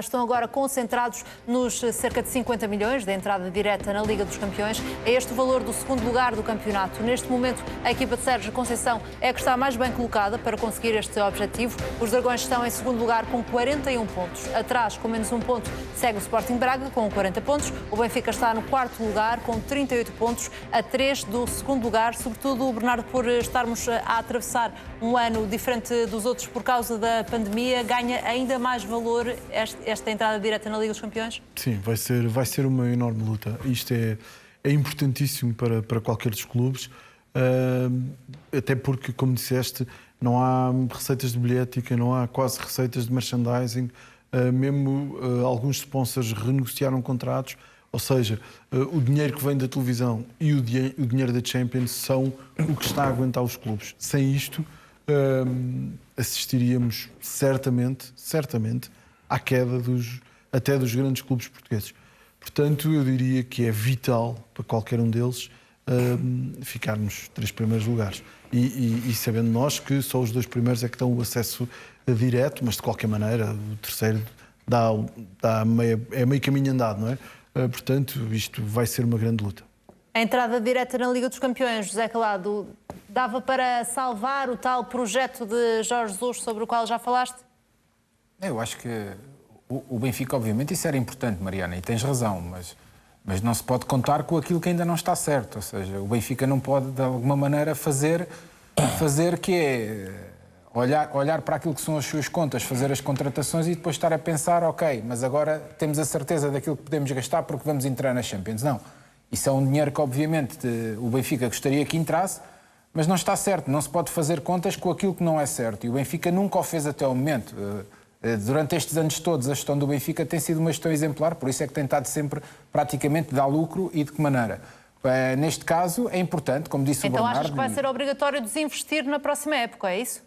Estão agora concentrados nos cerca de 50 milhões de entrada direta na Liga dos Campeões. É este o valor do segundo lugar do campeonato. Neste momento, a equipa de Sérgio Conceição é que está mais bem colocada para conseguir este objetivo. Os Dragões estão em segundo lugar com 41 pontos. Atrás, com menos um ponto, segue o Sporting Braga com 40 pontos. O Benfica está no quarto lugar com 38 pontos, a 3 do segundo lugar. Sobretudo, Bernardo, por estarmos a atravessar um ano diferente dos outros por causa da pandemia, ganha ainda mais valor esta entrada direta na Liga dos Campeões? Sim, vai ser uma enorme luta. Isto é importantíssimo para qualquer dos clubes, até porque, como disseste, não há receitas de bilhética, não há quase receitas de merchandising, mesmo alguns sponsors renegociaram contratos, ou seja, o dinheiro que vem da televisão e o dinheiro da Champions são o que está a aguentar os clubes. Sem isto, assistiríamos certamente à queda até dos grandes clubes portugueses. Portanto, eu diria que é vital para qualquer um deles ficar nos 3 primeiros lugares. E sabendo nós que só os 2 primeiros é que dão o acesso direto, mas de qualquer maneira o terceiro é meio caminho andado, não é? Portanto, isto vai ser uma grande luta. A entrada direta na Liga dos Campeões, José Calado, dava para salvar o tal projeto de Jorge Jesus sobre o qual já falaste? Eu acho que o Benfica, obviamente, isso era importante, Mariana, e tens razão, mas não se pode contar com aquilo que ainda não está certo. Ou seja, o Benfica não pode, de alguma maneira, fazer que é olhar para aquilo que são as suas contas, fazer as contratações e depois estar a pensar, ok, mas agora temos a certeza daquilo que podemos gastar porque vamos entrar na Champions. Não. Isso é um dinheiro que, obviamente, o Benfica gostaria que entrasse, mas não está certo. Não se pode fazer contas com aquilo que não é certo. E o Benfica nunca o fez até ao momento. Durante estes anos todos, a gestão do Benfica tem sido uma gestão exemplar, por isso é que tem estado sempre praticamente dar lucro e de que maneira. Neste caso, é importante, como disse o Bernardo... Então achas que vai ser obrigatório desinvestir na próxima época, é isso?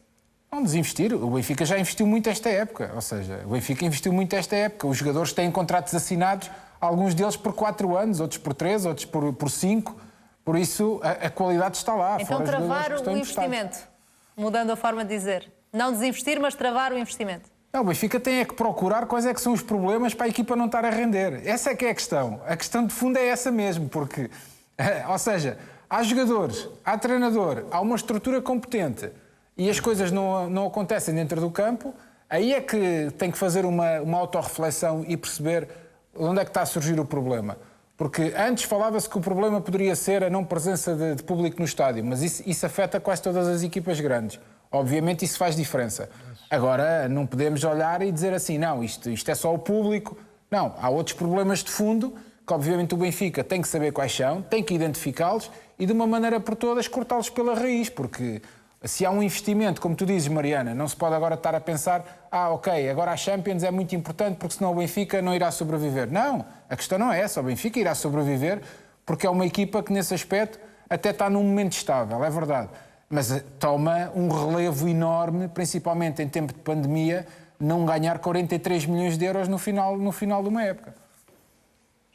Não desinvestir. O Benfica já investiu muito esta época. Ou seja, o Benfica investiu muito esta época. Os jogadores têm contratos assinados, alguns deles por 4 anos, outros por 3, outros por 5. Por isso, a qualidade está lá. Então travar o investimento, mudando a forma de dizer. Não desinvestir, mas travar o investimento. Não, o Benfica tem que procurar quais é que são os problemas para a equipa não estar a render. Essa é que é a questão. A questão de fundo é essa mesmo, porque, ou seja, há jogadores, há treinador, há uma estrutura competente e as coisas não acontecem dentro do campo, aí é que tem que fazer uma autorreflexão e perceber onde é que está a surgir o problema. Porque antes falava-se que o problema poderia ser a não presença de público no estádio, mas isso afeta quase todas as equipas grandes. Obviamente isso faz diferença. Agora, não podemos olhar e dizer assim, não, isto é só o público. Não, há outros problemas de fundo que obviamente o Benfica tem que saber quais são, tem que identificá-los e de uma maneira por todas cortá-los pela raiz, porque se há um investimento, como tu dizes, Mariana, não se pode agora estar a pensar, ok, agora a Champions é muito importante porque senão o Benfica não irá sobreviver. Não, a questão não é essa, o Benfica irá sobreviver porque é uma equipa que nesse aspecto até está num momento estável, é verdade. Mas toma um relevo enorme, principalmente em tempo de pandemia, não ganhar 43 milhões de euros no final de uma época.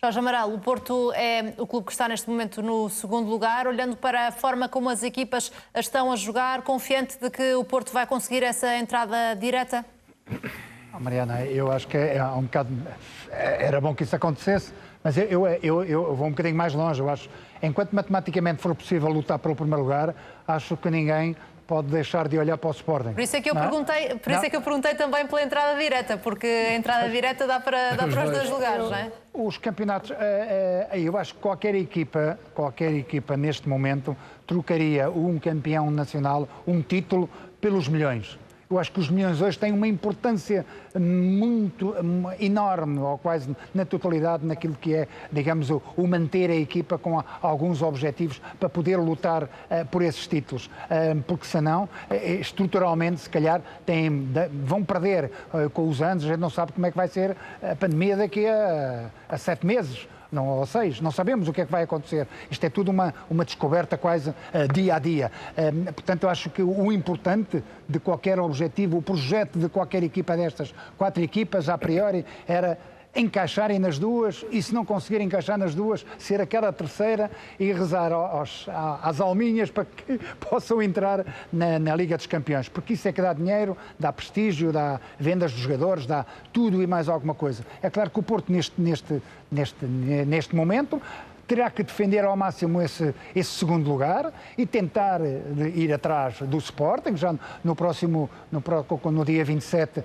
Jorge Amaral, o Porto é o clube que está neste momento no segundo lugar, olhando para a forma como as equipas estão a jogar, confiante de que o Porto vai conseguir essa entrada direta? Mariana, eu acho que há um bocado... Era bom que isso acontecesse, mas eu vou um bocadinho mais longe. Eu acho, enquanto matematicamente for possível lutar para o primeiro lugar, acho que ninguém pode deixar de olhar para o Sporting. Por isso é que eu perguntei também pela entrada direta, porque a entrada direta dá para os 2 lugares, não é? Os campeonatos, eu acho que qualquer equipa neste momento trocaria um campeão nacional, um título, pelos milhões. Eu acho que os milhões hoje têm uma importância muito enorme, ou quase na totalidade, naquilo que é, digamos, o manter a equipa com alguns objetivos para poder lutar por esses títulos. Porque senão, estruturalmente, se calhar, vão perder com os anos. A gente não sabe como é que vai ser a pandemia daqui a 7 meses. Não, ou 6, não sabemos o que é que vai acontecer. Isto é tudo uma descoberta quase dia a dia. Portanto, eu acho que o importante de qualquer objetivo, o projeto de qualquer equipa destas 4 equipas, a priori, era encaixarem nas duas e, se não conseguirem encaixar nas duas, ser aquela terceira e rezar às alminhas para que possam entrar na Liga dos Campeões, porque isso é que dá dinheiro, dá prestígio, dá vendas dos jogadores, dá tudo e mais alguma coisa. É claro que o Porto neste momento terá que defender ao máximo esse segundo lugar e tentar ir atrás do Sporting, já no dia 27,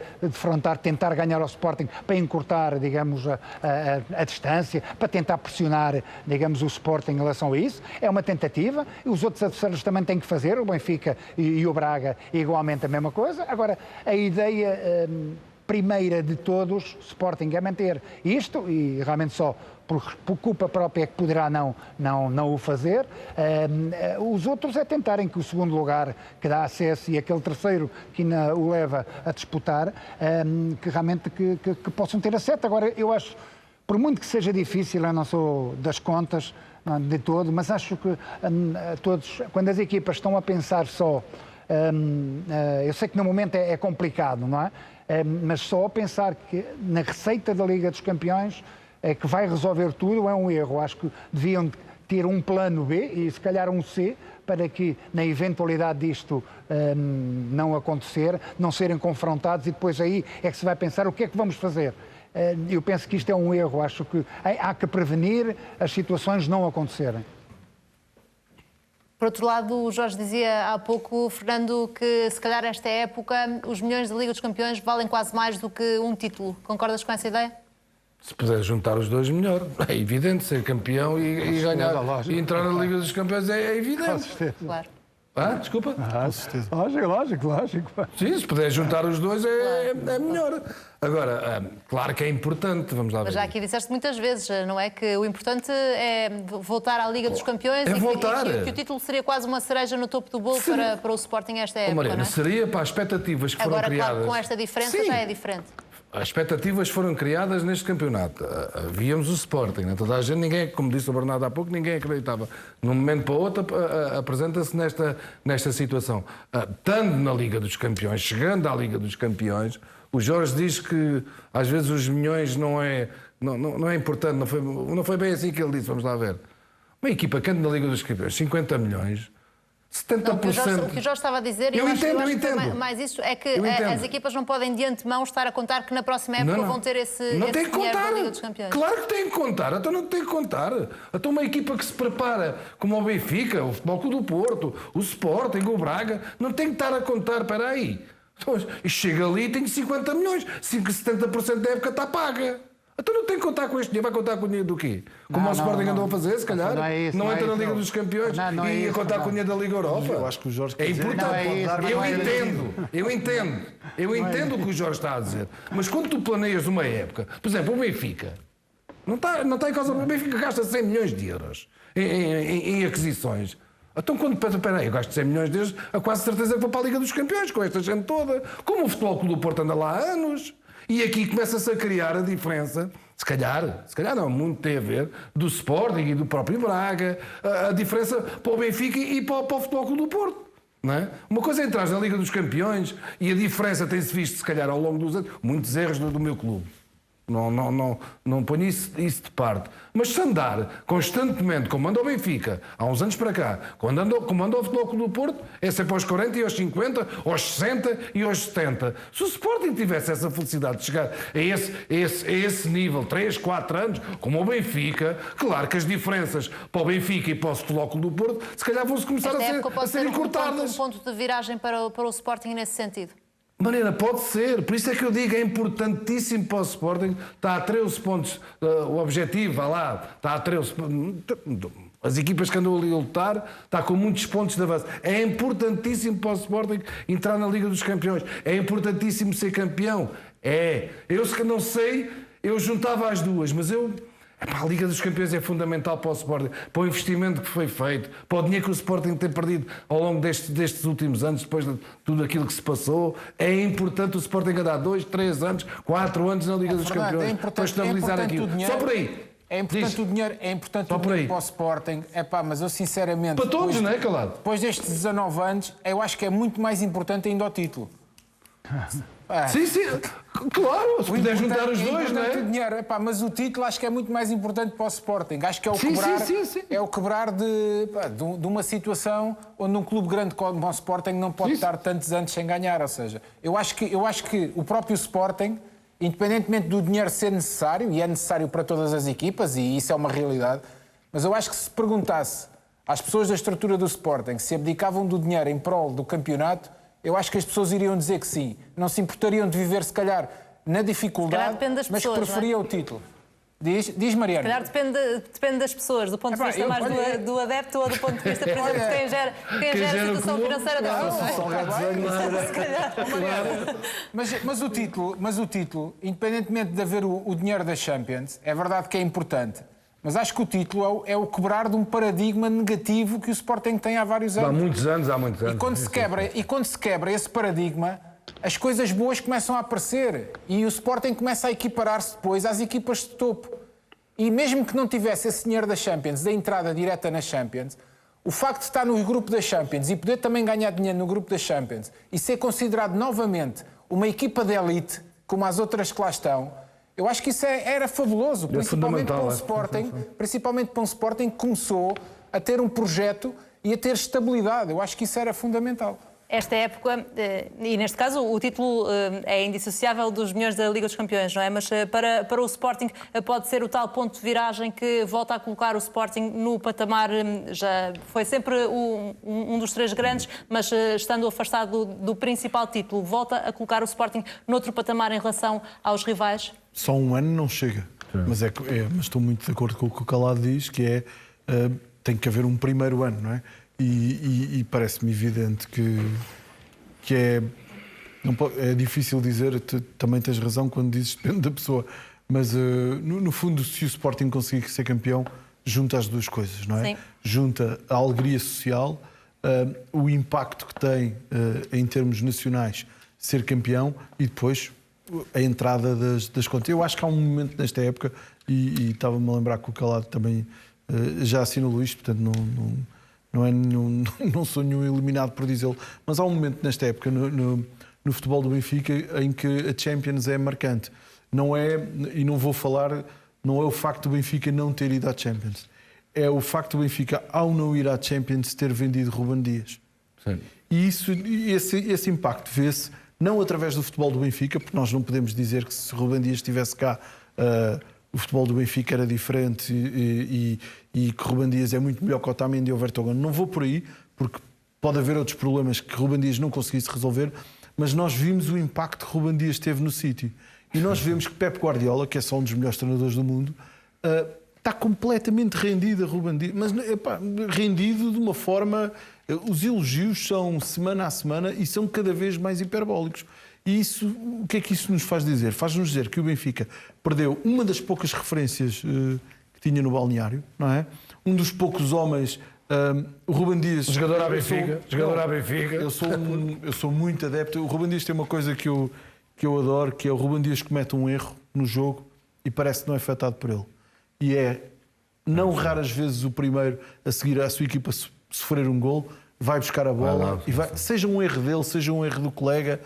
tentar ganhar ao Sporting para encurtar, digamos, a distância, para tentar pressionar, digamos, o Sporting em relação a isso. É uma tentativa, e os outros adversários também têm que fazer, o Benfica e o Braga igualmente a mesma coisa. Agora, a ideia primeira de todos, Sporting, é manter isto, e realmente só por culpa própria é que poderá não o fazer. Os outros é tentarem que o segundo lugar que dá acesso e aquele terceiro que o leva a disputar, que realmente que possam ter acesso. Agora, eu acho, por muito que seja difícil, eu não sou das contas de todo, mas acho que todos, quando as equipas estão a pensar só, eu sei que no momento é complicado, não é? Mas só a pensar que na receita da Liga dos Campeões é que vai resolver tudo é um erro. Acho que deviam ter um plano B e se calhar um C, para que na eventualidade disto não acontecer, não serem confrontados, e depois aí é que se vai pensar o que é que vamos fazer. Eu penso que isto é um erro. Acho que há que prevenir as situações não acontecerem. Por outro lado, o Jorge dizia há pouco, Fernando, que se calhar esta época os milhões da Liga dos Campeões valem quase mais do que um título. Concordas com essa ideia? Se puder juntar os dois, melhor. É evidente, ser campeão e ganhar e entrar na Liga dos Campeões é evidente. Com certeza. Claro. Desculpa? Com certeza. Lógico. Sim, se puder juntar os dois é melhor. Agora, claro que é importante, vamos lá ver. Mas já aqui disseste muitas vezes, não é? Que o importante é voltar à Liga dos Campeões É voltar. E que o título seria quase uma cereja no topo do bolo para o Sporting esta época, Mariana, não é? seria para as expectativas que foram criadas. Agora, claro, com esta diferença Sim. já é diferente. As expectativas foram criadas neste campeonato. Víamos o Sporting, né? Toda a gente, ninguém, como disse o Bernardo há pouco, ninguém acreditava. De um momento para o outro, apresenta-se nesta situação. Estando na Liga dos Campeões, chegando à Liga dos Campeões, o Jorge diz que às vezes os milhões não é importante, não foi bem assim que ele disse, vamos lá ver. Uma equipa que anda na Liga dos Campeões, 50 milhões... 70%. Não, o que o Jorge estava a dizer, eu entendo. mais isso é que as equipas não podem de antemão estar a contar que na próxima época vão ter esse dinheiro da Liga dos Campeões. Claro que tem que contar, então não tem que contar. Então uma equipa que se prepara, como o Benfica, o Futebol Clube do Porto, o Sporting, o Braga, não tem que estar a contar, espera aí. E chega ali e tem 50 milhões, 70% da época está paga. Então não tem que contar com este dinheiro, vai contar com o dinheiro do quê? Como o Sporting andou a fazer, se calhar? Não entra na Liga dos Campeões e ia contar com o dinheiro da Liga Europa. Eu acho que o Jorge é importante. Eu entendo o que o Jorge está a dizer. Mas quando tu planeias uma época, por exemplo, o Benfica, não está em causa. O Benfica gasta 100 milhões de euros em aquisições. Então, espera aí, eu gasto 100 milhões de euros, a quase certeza que vou para a Liga dos Campeões, com esta gente toda. Como o Futebol Clube do Porto anda lá há anos. E aqui começa-se a criar a diferença, se calhar não, muito tem a ver, do Sporting e do próprio Braga, a diferença para o Benfica e para o Futebol Clube do Porto. Não é? Uma coisa é entrar na Liga dos Campeões e a diferença tem-se visto, se calhar, ao longo dos anos, muitos erros do meu clube. Não ponho isso de parte. Mas se andar constantemente, como anda o Benfica, há uns anos para cá, como anda o Futebol Clube do Porto, é sempre aos 40 e aos 50, aos 60 e aos 70. Se o Sporting tivesse essa felicidade de chegar a esse nível, 3, 4 anos, como o Benfica, claro que as diferenças para o Benfica e para o Futebol Clube do Porto, se calhar vão-se começar a ser encurtadas. Um ponto de viragem para o Sporting nesse sentido. Maneira, pode ser. Por isso é que eu digo, é importantíssimo para o Sporting. Está a 13 pontos, o objetivo, vá lá, está a 13 pontos. As equipas que andam ali a lutar, está com muitos pontos de avanço. É importantíssimo para o Sporting entrar na Liga dos Campeões. É importantíssimo ser campeão. É. Eu não sei, eu juntava as duas, mas a Liga dos Campeões é fundamental para o Sporting, para o investimento que foi feito, para o dinheiro que o Sporting tem perdido ao longo destes últimos anos, depois de tudo aquilo que se passou. É importante o Sporting andar 2, 3 anos, 4 anos na Liga dos Campeões para estabilizar aquilo. Só por aí. É importante o dinheiro, para o Sporting. Mas eu sinceramente... Para todos, não é, Calado? Depois destes 19 anos, eu acho que é muito mais importante ainda o título. Sim, claro, se puder juntar os dois, não é? O dinheiro, mas o título acho que é muito mais importante para o Sporting. Acho que é o quebrar, é o quebrar de uma situação onde um clube grande como o Sporting não pode estar tantos anos sem ganhar. Ou seja, eu acho que o próprio Sporting, independentemente do dinheiro ser necessário, e é necessário para todas as equipas, e isso é uma realidade, mas eu acho que se perguntasse às pessoas da estrutura do Sporting se abdicavam do dinheiro em prol do campeonato, eu acho que as pessoas iriam dizer que sim. Não se importariam de viver, se calhar, na dificuldade, mas que preferia o título. Diz Mariana. Se calhar depende das pessoas, do ponto de vista mais do adepto ou do ponto de vista, por exemplo, de quem gera a situação financeira da Mas o título, independentemente de haver o dinheiro da Champions, é verdade que é importante. Mas acho que o título é o quebrar de um paradigma negativo que o Sporting tem há vários anos. Há muitos anos. E quando se quebra esse paradigma, as coisas boas começam a aparecer. E o Sporting começa a equiparar-se depois às equipas de topo. E mesmo que não tivesse esse dinheiro da Champions, da entrada direta na Champions, o facto de estar no grupo da Champions e poder também ganhar dinheiro no grupo da Champions e ser considerado novamente uma equipa de elite, como as outras que lá estão, eu acho que isso era fabuloso, principalmente para um Sporting que começou a ter um projeto e a ter estabilidade. Eu acho que isso era fundamental. Esta época, e neste caso o título é indissociável dos milhões da Liga dos Campeões, não é? Mas para o Sporting pode ser o tal ponto de viragem que volta a colocar o Sporting no patamar, já foi sempre um dos três grandes, mas estando afastado do principal título, volta a colocar o Sporting noutro patamar em relação aos rivais? Só um ano não chega, mas estou muito de acordo com o que o Calado diz, que tem que haver um primeiro ano, não é? E parece-me evidente que é difícil dizer, também tens razão quando dizes depende da pessoa, mas no fundo, se o Sporting conseguir ser campeão, junta as duas coisas, não é? Sim. Junta a alegria social, o impacto que tem em termos nacionais ser campeão e depois a entrada das contas. Eu acho que há um momento nesta época, e estava-me a lembrar que o Calado também já assinou isto, portanto não sou nenhum eliminado por dizê-lo, mas há um momento nesta época no futebol do Benfica em que a Champions é marcante. Não é, e não vou falar, não é o facto do Benfica não ter ido à Champions. É o facto do Benfica, ao não ir à Champions, ter vendido Ruben Dias. Sim. E esse impacto vê-se não através do futebol do Benfica, porque nós não podemos dizer que se Ruben Dias estivesse cá, o futebol do Benfica era diferente e que Ruben Dias é muito melhor que Otamendi ou Vertonghen. Não vou por aí, porque pode haver outros problemas que Ruben Dias não conseguisse resolver, mas nós vimos o impacto que Ruben Dias teve no City. E nós vemos que Pep Guardiola, que é só um dos melhores treinadores do mundo, está completamente rendido a Ruben Dias, mas rendido de uma forma... Os elogios são semana a semana e são cada vez mais hiperbólicos. E isso, o que é que isso nos faz dizer? Faz-nos dizer que o Benfica perdeu uma das poucas referências que tinha no balneário, não é? Um dos poucos homens, o Ruben Dias... Jogador à Benfica. Eu sou muito adepto. O Ruben Dias tem uma coisa que eu adoro, que é o Ruben Dias comete um erro no jogo e parece que não é afetado por ele. E não raras vezes o primeiro a seguir à sua equipa sofrer um gol, vai buscar a bola, seja um erro dele, seja um erro do colega...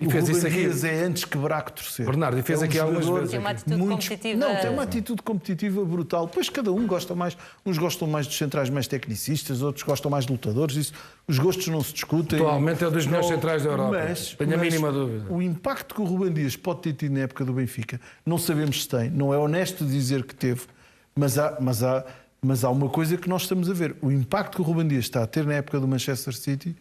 E fez isso aqui. É antes quebrar que torcer. Bernardo, e fez aqui algumas vezes. Tem uma atitude competitiva. Não, tem uma atitude competitiva brutal. Depois cada um gosta mais. Uns gostam mais dos centrais mais tecnicistas, outros gostam mais de lutadores. Isso, os gostos não se discutem. Atualmente é um dos melhores centrais da Europa. Tenho a mínima dúvida. O impacto que o Ruben Dias pode ter tido na época do Benfica, não sabemos se tem. Não é honesto dizer que teve, mas há uma coisa que nós estamos a ver. O impacto que o Ruben Dias está a ter na época do Manchester City,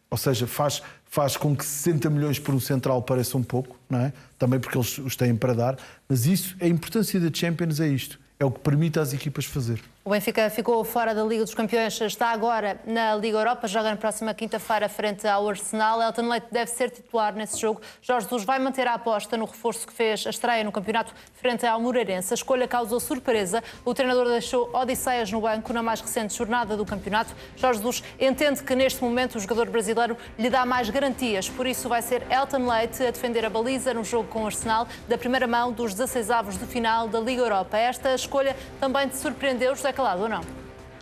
ou seja, faz com que 60 milhões por um central pareça um pouco, não é? Também porque eles os têm para dar, mas isso, a importância da Champions é isto, é o que permite às equipas fazer. O Benfica ficou fora da Liga dos Campeões, está agora na Liga Europa, joga na próxima quinta-feira frente ao Arsenal. Elton Leite deve ser titular nesse jogo. Jorge Jesus vai manter a aposta no reforço que fez a estreia no campeonato frente ao Moreirense. A escolha causou surpresa. O treinador deixou Odisseias no banco na mais recente jornada do campeonato. Jorge Jesus entende que neste momento o jogador brasileiro lhe dá mais garantias. Por isso vai ser Elton Leite a defender a baliza no jogo com o Arsenal da primeira mão dos 16avos de final da Liga Europa. Esta escolha também te surpreendeu, José Calado, ou não?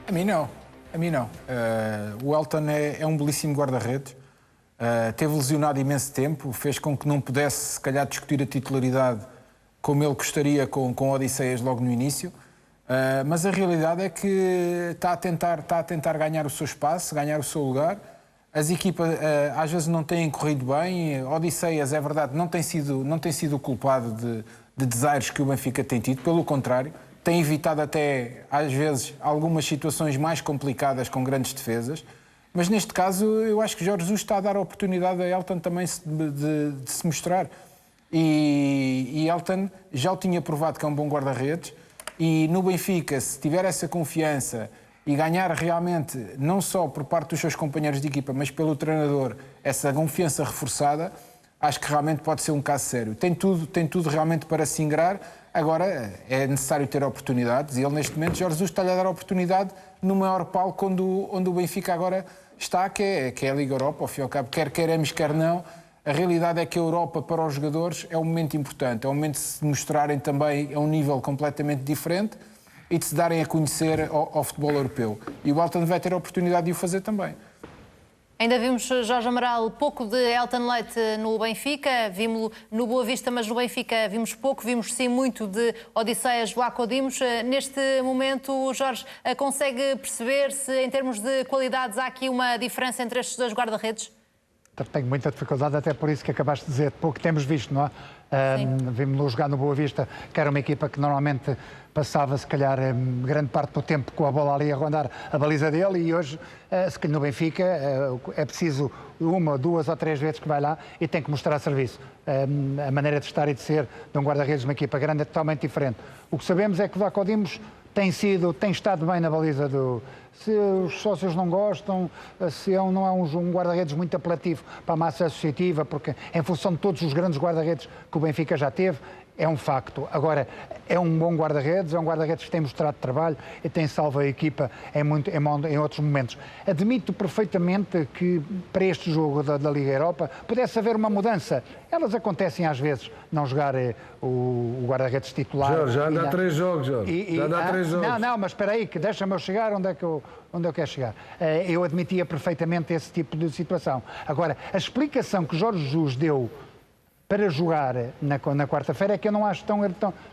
A mim não. O Elton é um belíssimo guarda-redes. Teve lesionado imenso tempo, fez com que não pudesse, se calhar, discutir a titularidade como ele gostaria com Odisseias logo no início. Mas a realidade é que está a tentar ganhar o seu espaço, ganhar o seu lugar. As equipas às vezes não têm corrido bem. Odisseias, é verdade, não tem sido o culpado de desaires que o Benfica tem tido. Pelo contrário, tem evitado até, às vezes, algumas situações mais complicadas com grandes defesas. Mas neste caso, eu acho que Jorge Jesus está a dar a oportunidade a Elton também de se mostrar. E Elton já o tinha provado que é um bom guarda-redes. E no Benfica, se tiver essa confiança e ganhar realmente, não só por parte dos seus companheiros de equipa, mas pelo treinador, essa confiança reforçada, acho que realmente pode ser um caso sério. Tem tudo realmente para se ingrar. Agora é necessário ter oportunidades e ele, neste momento, Jorge Jesus está-lhe a dar a oportunidade no maior palco onde o Benfica agora está, que é a Liga Europa, ao fim e ao cabo, quer queiramos, quer não. A realidade é que a Europa, para os jogadores, é um momento importante. É um momento de se mostrarem também a um nível completamente diferente e de se darem a conhecer ao futebol europeu. E o Elton vai ter a oportunidade de o fazer também. Ainda vimos, Jorge Amaral, pouco de Elton Leite no Benfica, vimos-lo no Boa Vista, mas no Benfica vimos pouco, vimos sim muito de Odisseias Vlaco Dimos. Neste momento, Jorge, consegue perceber se, em termos de qualidades, há aqui uma diferença entre estes dois guarda-redes? Tenho muita dificuldade, até por isso que acabaste de dizer, pouco temos visto, não é? Vimos-lo jogar no Boa Vista, que era uma equipa que normalmente passava, se calhar, grande parte do tempo com a bola ali a rondar a baliza dele, e hoje, no Benfica, é preciso uma, duas ou três vezes que vai lá e tem que mostrar serviço. A maneira de estar e de ser de um guarda-redes de uma equipa grande é totalmente diferente. O que sabemos é que o Vlaco Dimos tem estado bem na baliza do... Se os sócios não gostam, se não é um guarda-redes muito apelativo para a massa associativa, porque em função de todos os grandes guarda-redes que o Benfica já teve, é um facto. Agora, é um bom guarda-redes, é um guarda-redes que tem mostrado trabalho e tem salvo a equipa em outros momentos. Admito perfeitamente que para este jogo da Liga Europa pudesse haver uma mudança. Elas acontecem às vezes, não jogar o guarda-redes titular. Jorge, já anda há 3 jogos, Jorge. Já anda há 3 jogos. Não, mas espera aí, que deixa-me eu chegar onde eu quero chegar. Eu admitia perfeitamente esse tipo de situação. Agora, a explicação que Jorge Jesus deu para jogar na quarta-feira é que eu não acho tão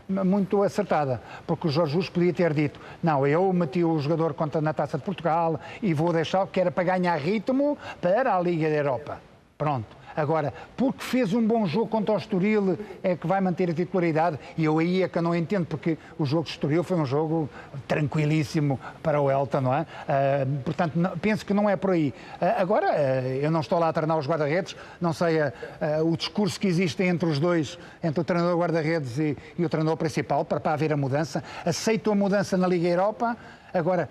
muito acertada, porque o Jorge Jesus podia ter dito, não, eu meti o jogador na Taça de Portugal e vou deixar, que era para ganhar ritmo para a Liga da Europa. Pronto. Agora, porque fez um bom jogo contra o Estoril, é que vai manter a titularidade, e eu aí é que eu não entendo, porque o jogo de Estoril foi um jogo tranquilíssimo para o Elton, não é? Portanto, penso que não é por aí. Agora, eu não estou lá a treinar os guarda-redes, não sei o discurso que existe entre os dois, entre o treinador guarda-redes e o treinador principal, para haver a mudança. Aceito a mudança na Liga Europa. Agora,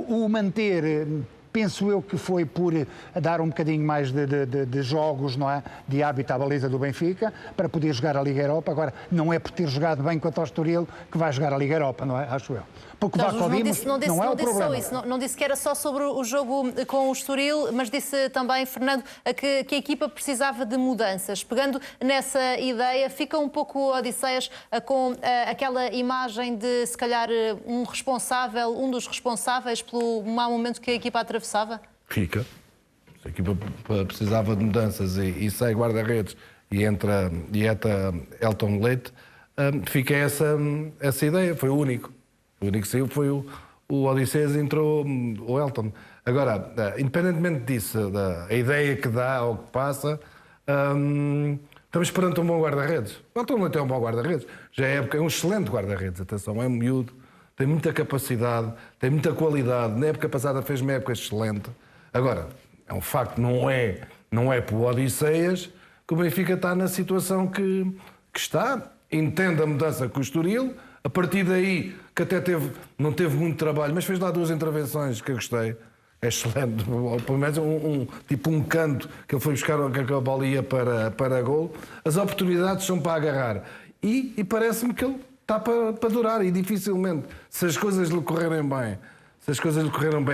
o manter... Penso eu que foi por dar um bocadinho mais de jogos, não é? De hábito à baliza do Benfica, para poder jogar a Liga Europa. Agora, não é por ter jogado bem contra o Estoril que vai jogar a Liga Europa, não é? Acho eu. Porque não é o problema. Não disse que era só sobre o jogo com o Estoril, mas disse também, Fernando, que a equipa precisava de mudanças. Pegando nessa ideia, fica um pouco Odisseias com aquela imagem de, se calhar, um dos responsáveis pelo mau momento que a equipa atravessava? Fica. Se a equipa precisava de mudanças e sai guarda-redes e entra Elton Leite, fica essa ideia. Foi o único. O único que saiu foi o Odisseias, entrou o Elton. Agora, independentemente disso, a ideia que dá ou que passa, estamos perante um bom guarda-redes. O Elton Leite é um bom guarda-redes. Já é um excelente guarda-redes, atenção, é um miúdo, tem muita capacidade, tem muita qualidade. Na época passada fez uma época excelente. Agora, é um facto, não é por Odisseias que o Benfica está na situação que está. Entende a mudança com o Estoril. A partir daí, que até não teve muito trabalho, mas fez lá 2 intervenções que eu gostei. É excelente. Pelo menos um canto que ele foi buscar, que a bola ia para gol. As oportunidades são para agarrar. E parece-me que ele está para durar. E dificilmente, se as coisas lhe correrem bem,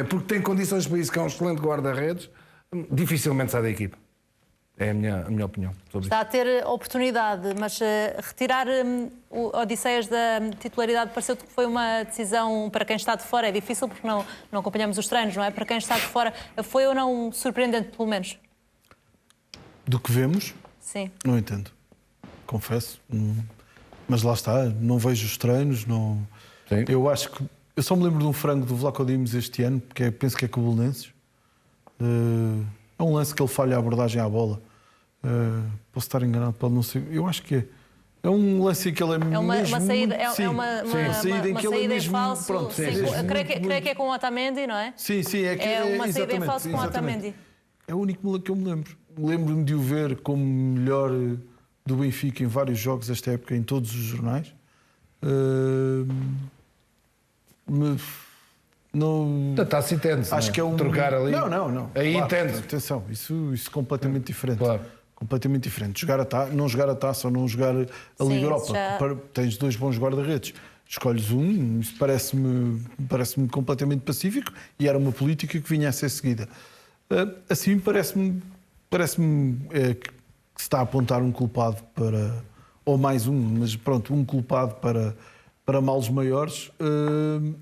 porque tem condições para isso, que é um excelente guarda-redes, dificilmente sai da equipa. É a minha opinião sobre Está a ter oportunidade, mas retirar o Odisseias da titularidade pareceu-te que foi uma decisão para quem está de fora. É difícil porque não acompanhamos os treinos, não é? Para quem está de fora, foi ou não surpreendente, pelo menos? do que vemos, Sim. não entendo. Confesso. Mas lá está, não vejo os treinos. Não... Sim. Eu acho que. Eu só me lembro de um frango do Vlaco Dimos este ano, porque penso que é com o Belenenses. É um lance que ele falha a abordagem à bola. Posso estar enganado, pode não ser. Eu acho que é. É um lance em que ele é mesmo... Uma saída, sim, uma saída em que ele é saída em mesmo... falso. Pronto, Sim, mesmo creio que é com o Otamendi, não é? Sim, é que É uma saída em exatamente, falso com o exatamente. Otamendi. É o único que eu me lembro. Lembro-me de o ver como melhor do Benfica em vários jogos esta época, em todos os jornais. Não... Está-se entende-se. Acho que é um... Trocar ali. Não. Aí claro, entende. atenção, isso completamente diferente. Claro. Completamente diferente. Não jogar a taça ou não jogar a Liga Europa. Tens 2 bons guarda-redes. Escolhes um, isso parece-me completamente pacífico e era uma política que vinha a ser seguida. Assim parece-me que se está a apontar um culpado para... Ou mais um, mas pronto, um culpado para males maiores.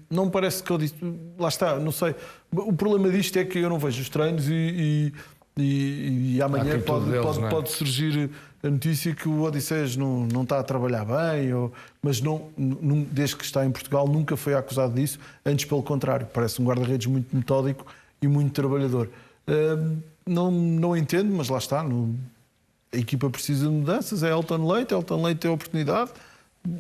Não me parece que eu disse... Lá está, não sei. O problema disto é que eu não vejo os treinos e amanhã pode surgir a notícia que o Odisseias não está a trabalhar bem, mas desde que está em Portugal nunca foi acusado disso, antes pelo contrário, parece um guarda-redes muito metódico e muito trabalhador. Não entendo, mas lá está, a equipa precisa de mudanças, é Elton Leite tem a oportunidade,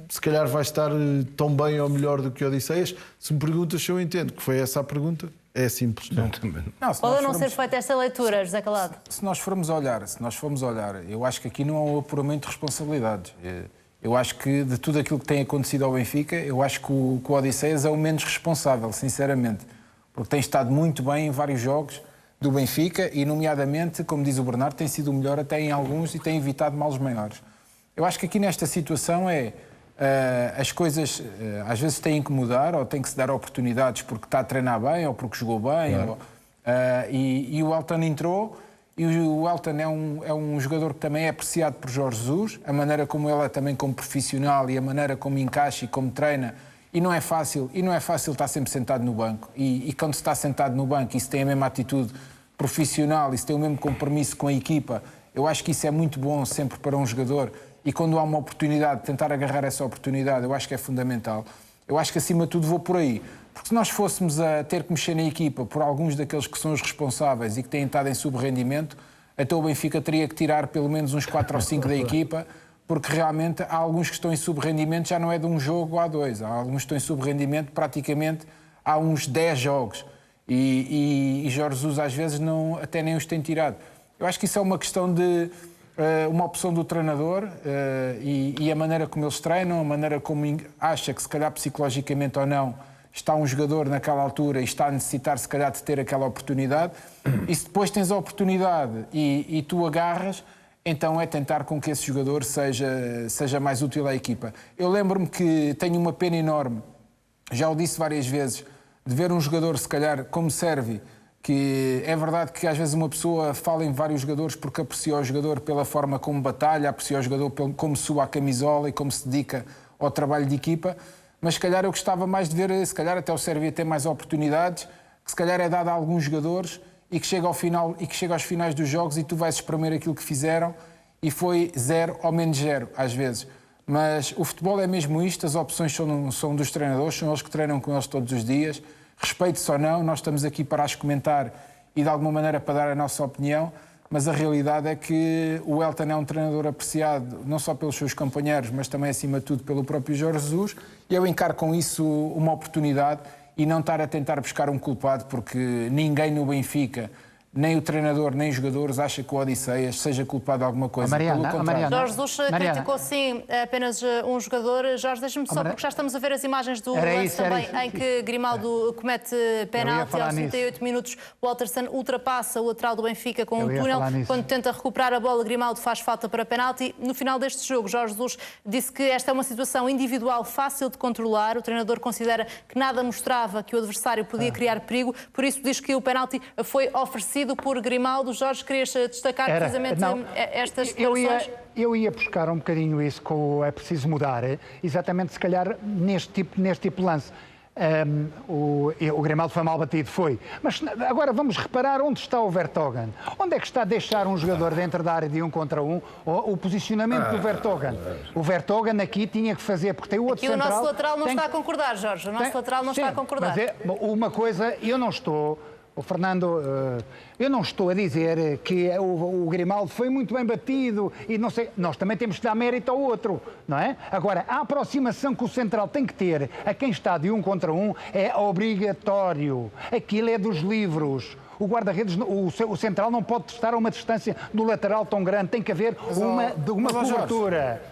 se calhar vai estar tão bem ou melhor do que o Odisseias. Se me perguntas se eu entendo que foi essa a pergunta, é simples. Não. Pode não ser feita esta leitura, José Calado? Se nós formos olhar, eu acho que aqui não há um apuramento de responsabilidades. Eu acho que de tudo aquilo que tem acontecido ao Benfica, eu acho que o Odisseias é o menos responsável, sinceramente. Porque tem estado muito bem em vários jogos do Benfica e, nomeadamente, como diz o Bernardo, tem sido o melhor até em alguns e tem evitado males maiores. Eu acho que aqui nesta situação as coisas às vezes têm que mudar ou têm que se dar oportunidades porque está a treinar bem ou porque jogou bem. E o Elton entrou e o Elton é um jogador que também é apreciado por Jorge Jesus, a maneira como ele é também como profissional e a maneira como encaixa e como treina. E não é fácil estar sempre sentado no banco. E quando se está sentado no banco e se tem a mesma atitude profissional e se tem o mesmo compromisso com a equipa, eu acho que isso é muito bom sempre para um jogador. E quando há uma oportunidade, tentar agarrar essa oportunidade, eu acho que é fundamental. Eu acho que, acima de tudo, vou por aí. Porque se nós fôssemos a ter que mexer na equipa por alguns daqueles que são os responsáveis e que têm estado em subrendimento, até o Benfica teria que tirar pelo menos uns 4 ou 5 da equipa, porque realmente há alguns que estão em subrendimento, já não é de um jogo ou há 2. Há alguns que estão em subrendimento praticamente há uns 10 jogos. E Jorge Jesus, às vezes, até nem os tem tirado. Eu acho que isso é uma questão de... uma opção do treinador e a maneira como eles treinam, a maneira como acha que se calhar psicologicamente ou não está um jogador naquela altura e está a necessitar se calhar de ter aquela oportunidade e se depois tens a oportunidade e tu agarras, então é tentar com que esse jogador seja mais útil à equipa. Eu lembro-me que tenho uma pena enorme, já o disse várias vezes, de ver um jogador se calhar como Sérvi, que é verdade que às vezes uma pessoa fala em vários jogadores porque aprecia o jogador pela forma como batalha, aprecia o jogador como sua a camisola e como se dedica ao trabalho de equipa, mas se calhar eu gostava mais de ver, se calhar até o Sérvia ter mais oportunidades, que se calhar é dado a alguns jogadores e que chega ao final e que chega aos finais dos jogos e tu vais espremer aquilo que fizeram e foi 0 ou menos 0 às vezes. Mas o futebol é mesmo isto, as opções são dos treinadores, são eles que treinam com eles todos os dias. Respeite-se ou não, nós estamos aqui para as comentar e de alguma maneira para dar a nossa opinião, mas a realidade é que o Elton é um treinador apreciado não só pelos seus companheiros, mas também acima de tudo pelo próprio Jorge Jesus, e eu encaro com isso uma oportunidade e não estar a tentar buscar um culpado, porque ninguém no Benfica, nem o treinador, nem os jogadores, acha que o Odisseias seja culpado de alguma coisa. Mariana, Jorge Jesus criticou sim apenas um jogador. Jorge, deixa-me só, porque já estamos a ver as imagens do lance também, em que Grimaldo comete penalti aos 38 minutos. O Walterson ultrapassa o lateral do Benfica com um túnel. Quando tenta recuperar a bola, Grimaldo faz falta para penalti. No final deste jogo, Jorge Jesus disse que esta é uma situação individual fácil de controlar. O treinador considera que nada mostrava que o adversário podia criar perigo, por isso diz que o penalti foi oferecido por Grimaldo. Jorge, querias destacar precisamente estas declarações? Eu ia buscar um bocadinho isso, é preciso mudar, exatamente se calhar neste tipo de lance. O Grimaldo foi mal batido, foi. Mas agora vamos reparar onde está o Vertonghen. Onde é que está a deixar um jogador dentro da área de 1 contra 1? O posicionamento do Vertonghen. O Vertonghen aqui tinha que fazer, porque tem o outro E o central... nosso lateral não está a concordar, Jorge. O nosso lateral não está a concordar. Mas uma coisa, eu não estou... O Fernando, eu não estou a dizer que o Grimaldo foi muito bem batido e não sei, nós também temos que dar mérito ao outro, não é? Agora, a aproximação que o central tem que ter a quem está de 1 contra 1 é obrigatório. Aquilo é dos livros. O guarda-redes, o central não pode estar a uma distância do lateral tão grande. Tem que haver uma cobertura.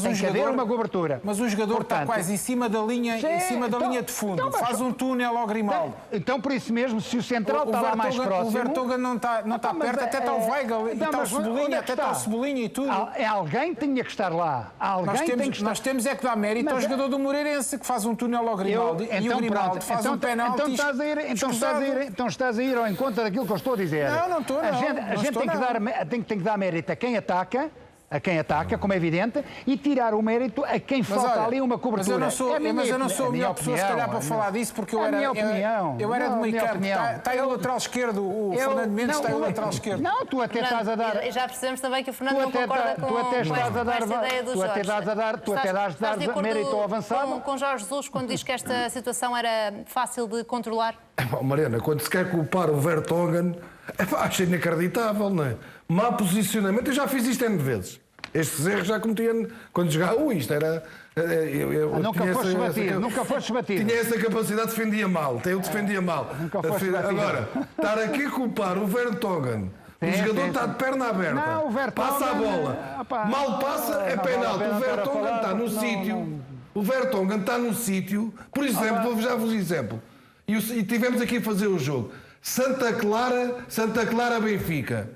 Tem que haver uma cobertura. Mas o jogador está quase em cima da linha, linha de fundo. Faz um túnel ao Grimaldo. Então, por isso mesmo, se o central está lá mais próximo... O Vertonghen não está perto, até está o Weigl, e está o Cebolinha, até está o Cebolinha e tudo. Alguém tinha que estar lá. Nós temos é que dar mérito ao jogador do Moreirense, que faz um túnel ao Grimaldo, e o Grimaldo faz um penalti. Então estás a ir ao encontro daquilo que eu estou a dizer. Não estou, não. A gente tem que dar mérito a quem ataca, como é evidente, e tirar o mérito a quem falta ali uma cobertura. Mas eu não sou a melhor pessoa, se calhar, para falar disso, porque eu era de meio campo. Está aí o lateral esquerdo, o Fernando Mendes está aí o lateral esquerdo. Não, tu até estás a dar... E já percebemos também que o Fernando não concorda com esta ideia do Jorge. Tu até dás mérito ao avançado. Com Jorge Jesus, quando diz que esta situação era fácil de controlar? Mariana, quando se quer culpar o Vertonghen, acho inacreditável, não é? Má posicionamento, eu já fiz isto N vezes. Estes erros já cometia quando jogava. Isto era. Nunca foste batido. Tinha essa capacidade, defendia mal. Eu defendia mal. Agora, estar aqui a culpar o Vertonghen. O jogador está de perna aberta. Passa a bola. Mal passa, é penalti. O Vertonghen está no sítio. O Vertonghen está no sítio. Por exemplo, vou-vos dar um exemplo. E tivemos aqui a fazer o jogo. Santa Clara Benfica.